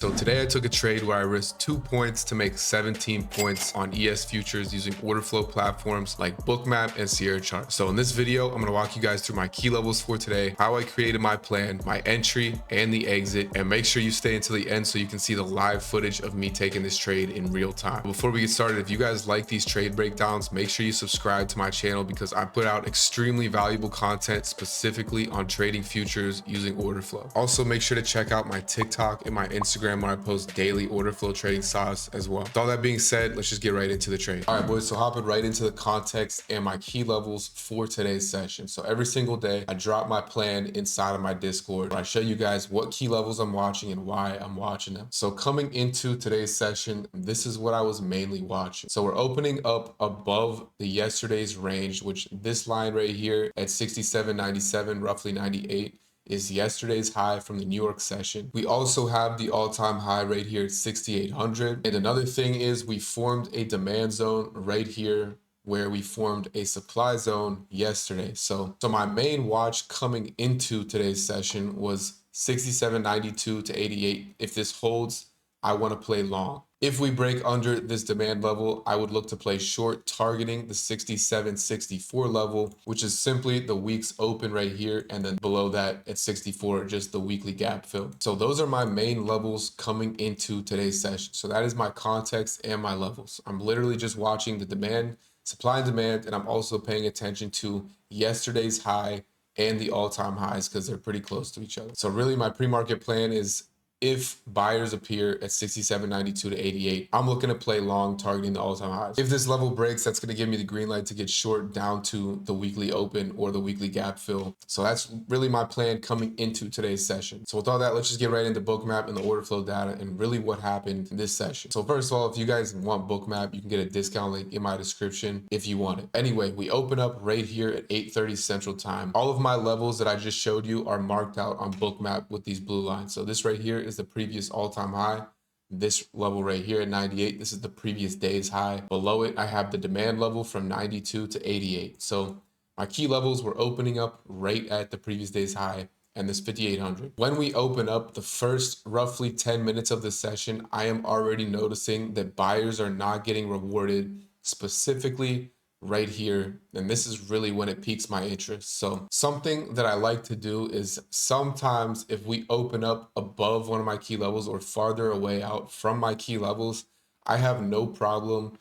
So today I took a trade where I risked 2 points to make 17 points on ES futures using order flow platforms like Bookmap and Sierra Chart. So in this video, I'm going to walk you guys through my key levels for today, how I created my plan, my entry and the exit, and make sure you stay until the end so you can see the live footage of me taking this trade in real time. Before we get started, if you guys like these trade breakdowns, make sure you subscribe to my channel because I put out extremely valuable content specifically on trading futures using order flow. Also, make sure to check out my TikTok and my Instagram when I post daily order flow trading sauce as well. With all that being said, let's just get right into the trade. All right, boys, so hopping right into the context and my key levels for today's session. So every single day, I drop my plan inside of my Discord where I show you guys what key levels I'm watching and why I'm watching them. So coming into today's session, this is what I was mainly watching. So we're opening up above the yesterday's range, which this line right here at 67.97, roughly 98, is yesterday's high from the New York session. We also have the all-time high right here at 6,800. And another thing is we formed a demand zone right here where we formed a supply zone yesterday. So my main watch coming into today's session was 67.92 to 88. If this holds, I want to play long. If we break under this demand level, I would look to play short, targeting the 67.64 level, which is simply the week's open right here. And then below that at 64, just the weekly gap fill. So those are my main levels coming into today's session. So that is my context and my levels. I'm literally just watching the demand, supply and demand, and I'm also paying attention to yesterday's high and the all-time highs because they're pretty close to each other. So really my pre-market plan is if buyers appear at 67.92 to 88, I'm looking to play long, targeting the all-time highs. If this level breaks, that's going to give me the green light to get short down to the weekly open or the weekly gap fill. So that's really my plan coming into today's session. So with all that, let's just get right into Bookmap and the order flow data and really what happened in this session. So first of all, if you guys want Bookmap, you can get a discount link in my description if you want it. Anyway, we open up right here at 8:30 Central Time. All of my levels that I just showed you are marked out on Bookmap with these blue lines. So this right here is the previous all-time high. This level right here at 98, this is the previous day's high. Below it, I have the demand level from 92 to 88. So my key levels were opening up right at the previous day's high and this 5,800. When we open up the first roughly 10 minutes of the session, I am already noticing that buyers are not getting rewarded specifically right here, and this is really when it piques my interest. So something that I like to do is sometimes if we open up above one of my key levels or farther away out from my key levels, I have no problem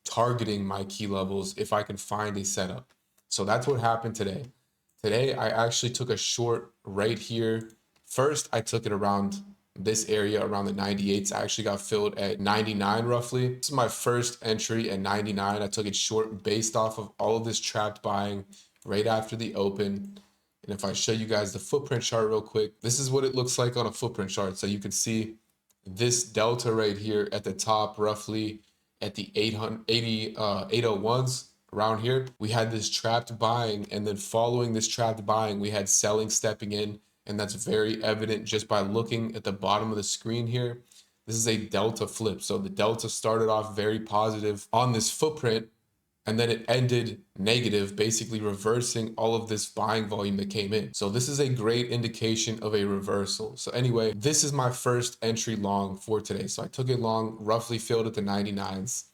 targeting my key levels if I can find a setup. So that's what happened today. Today I actually took a short right here. First I took it around this area around the 98s. I actually got filled at 99 roughly. This is my first entry at 99. I took it short based off of all of this trapped buying right after the open. And if I show you guys the footprint chart real quick, this is what it looks like on a footprint chart. So you can see this delta right here at the top, roughly at the 801s around here. We had this trapped buying, and then following this trapped buying, we had selling stepping in. And that's very evident just by looking at the bottom of the screen here. This is a delta flip. So the delta started off very positive on this footprint, and then it ended negative, basically reversing all of this buying volume that came in. So this is a great indication of a reversal. So anyway, this is my first entry long for today. So I took it long, roughly filled at the 99s.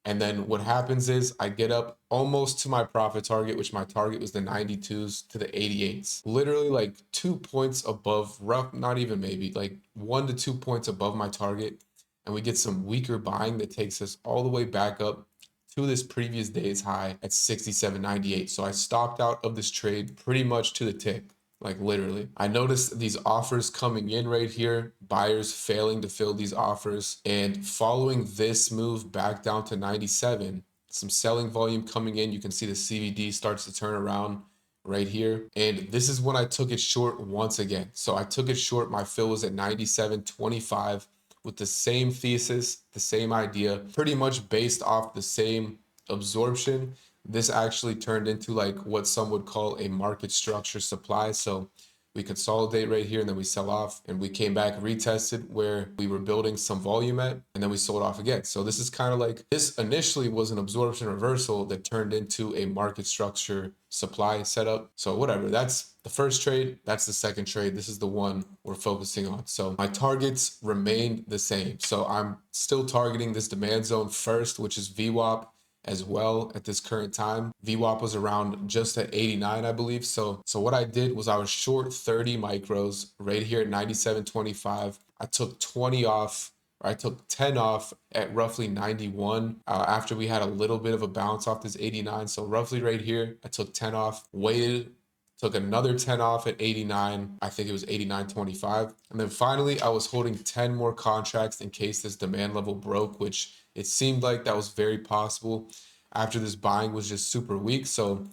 And then what happens is I get up almost to my profit target, which my target was the 92s to the 88s. Literally like 2 points above, not even maybe, like 1 to 2 points above my target. And we get some weaker buying that takes us all the way back up to this previous day's high at 67.98. So I stopped out of this trade pretty much to the tick. Like literally, I noticed these offers coming in right here, buyers failing to fill these offers, and following this move back down to 97, some selling volume coming in. You can see the CVD starts to turn around right here. And this is when I took it short once again. So I took it short. My fill was at 97.25 with the same thesis, the same idea, pretty much based off the same absorption. This actually turned into like what some would call a market structure supply. So we consolidate right here and then we sell off, and we came back, retested where we were building some volume at, and then we sold off again. So this is kind of like, this initially was an absorption reversal that turned into a market structure supply setup. So whatever, that's the first trade, that's the second trade. This is the one we're focusing on. So my targets remain the same. So I'm still targeting this demand zone first, which is VWAP as well at this current time. VWAP was around just at 89, I believe. So what I did was I was short 30 micros right here at 97.25. I took 20 off, or I took 10 off at roughly 91 after we had a little bit of a bounce off this 89. So roughly right here, I took 10 off, waited, took another 10 off at 89. I think it was 89.25. And then finally, I was holding 10 more contracts in case this demand level broke, which it seemed like that was very possible after this buying was just super weak. So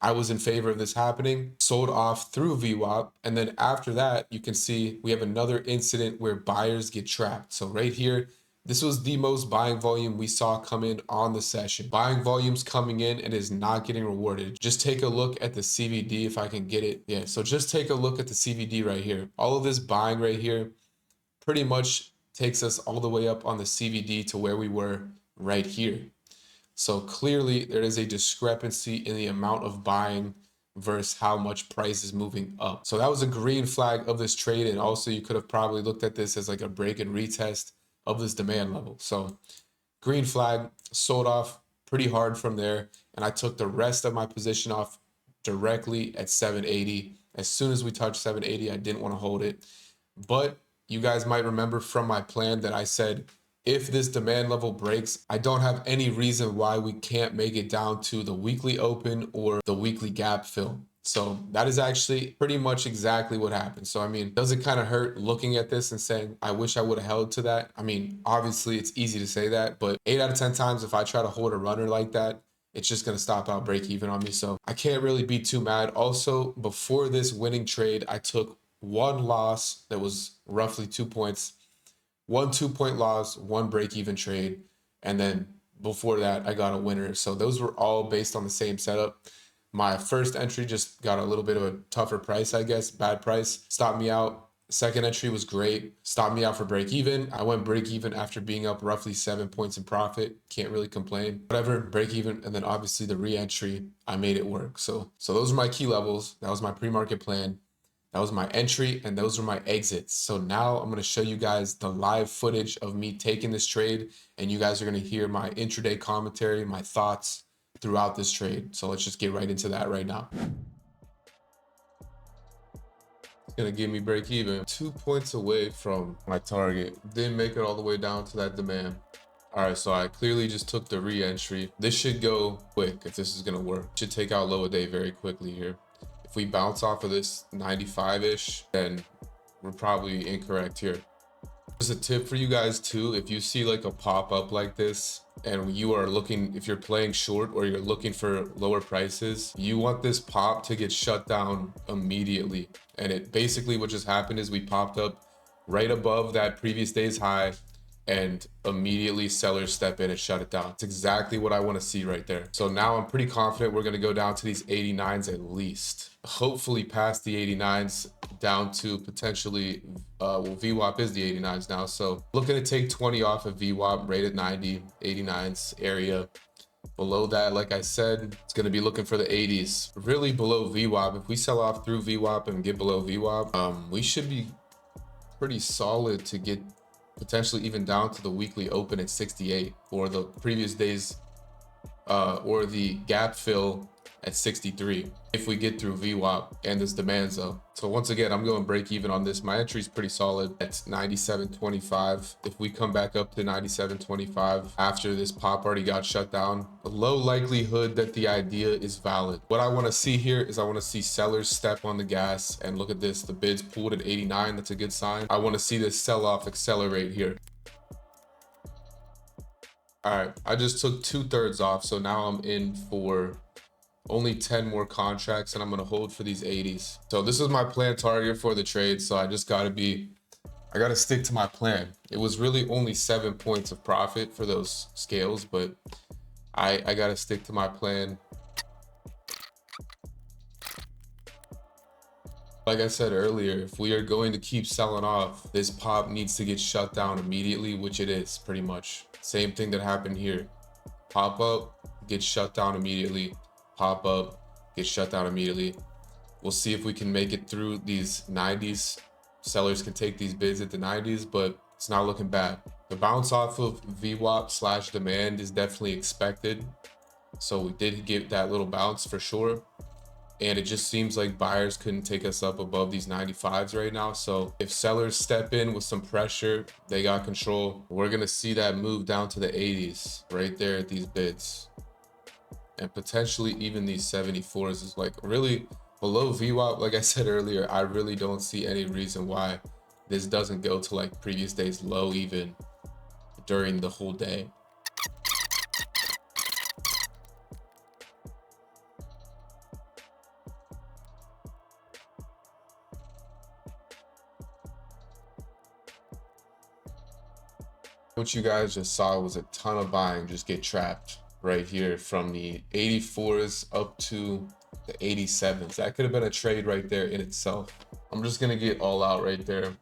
I was in favor of this happening, sold off through VWAP. And then after that, you can see we have another incident where buyers get trapped. So right here, this was the most buying volume we saw come in on the session. Buying volumes coming in and is not getting rewarded. Just take a look at the CVD if I can get it. Yeah, so just take a look at the CVD right here. All of this buying right here pretty much takes us all the way up on the CVD to where we were right here. So clearly there is a discrepancy in the amount of buying versus how much price is moving up. So that was a green flag of this trade. And also you could have probably looked at this as like a break and retest of this demand level. So green flag, sold off pretty hard from there. And I took the rest of my position off directly at 780. As soon as we touched 780, I didn't want to hold it. But you guys might remember from my plan that I said, if this demand level breaks, I don't have any reason why we can't make it down to the weekly open or the weekly gap fill. So that is actually pretty much exactly what happened. So, I mean, does it kind of hurt looking at this and saying, I wish I would have held to that? I mean, obviously it's easy to say that, but 8 out of 10 times, if I try to hold a runner like that, it's just going to stop out break even on me. So I can't really be too mad. Also, before this winning trade, I took one loss that was roughly 2 points, 1 2-point loss, 1 break-even trade, and then before that I got a winner. So those were all based on the same setup. My first entry just got a little bit of a tougher price, I guess, bad price, stopped me out. Second entry was great, stopped me out for break even. I went break even after being up roughly 7 points in profit. Can't really complain. Whatever, break even, and then obviously the re-entry, I made it work. So those are my key levels. That was my pre-market plan. That was my entry, and those are my exits. So now I'm going to show you guys the live footage of me taking this trade, and you guys are going to hear my intraday commentary, my thoughts throughout this trade. So let's just get right into that right now. It's going to give me break even. 2 points away from my target. Didn't make it all the way down to that demand. All right, so I clearly just took the re-entry. This should go quick if this is going to work. Should take out low a day very quickly here. If we bounce off of this 95-ish, then we're probably incorrect here. Just a tip for you guys too, if you see like a pop-up like this and you are looking, if you're playing short or you're looking for lower prices, you want this pop to get shut down immediately. And it basically what just happened is we popped up right above that previous day's high, and immediately sellers step in and shut it down. It's exactly what I want to see right there. So now I'm pretty confident we're going to go down to these 89s at least. Hopefully past the 89s down to potentially, well, VWAP is the 89s now. So looking to take 20 off of VWAP, right at 90, 89s area. Below that, like I said, it's going to be looking for the 80s. Really below VWAP. If we sell off through VWAP and get below VWAP, we should be pretty solid to get potentially even down to the weekly open at 68, or the previous days or the gap fill at 63 if we get through VWAP and this demand zone. So once again, I'm going break even on this. My entry is pretty solid at 97.25. If we come back up to 97.25 after this pop already got shut down, a low likelihood that the idea is valid. What I want to see here is I want to see sellers step on the gas, and look at this, the bids pulled at 89. That's a good sign. I want to see this sell-off accelerate here. All right, I just took 2/3 off, so now I'm in for only 10 more contracts, and I'm going to hold for these 80s. So this is my plan target for the trade. So I just got to stick to my plan. It was really only 7 points of profit for those scales, but I got to stick to my plan. Like I said earlier, if we are going to keep selling off, this pop needs to get shut down immediately, which it is pretty much. Same thing that happened here. Pop up, get shut down immediately. Pop up, get shut down immediately. We'll see if we can make it through these 90s. Sellers can take these bids at the 90s, but it's not looking bad. The bounce off of VWAP / demand is definitely expected. So we did get that little bounce for sure. And it just seems like buyers couldn't take us up above these 95s right now. So if sellers step in with some pressure, they got control. We're gonna see that move down to the 80s right there at these bids. And potentially even these 74s is like really below VWAP. Like I said earlier, I really don't see any reason why this doesn't go to like previous days low even during the whole day. What you guys just saw was a ton of buying just get trapped right here from the 84s up to the 87s. That could have been a trade right there in itself. I'm just gonna get all out right there.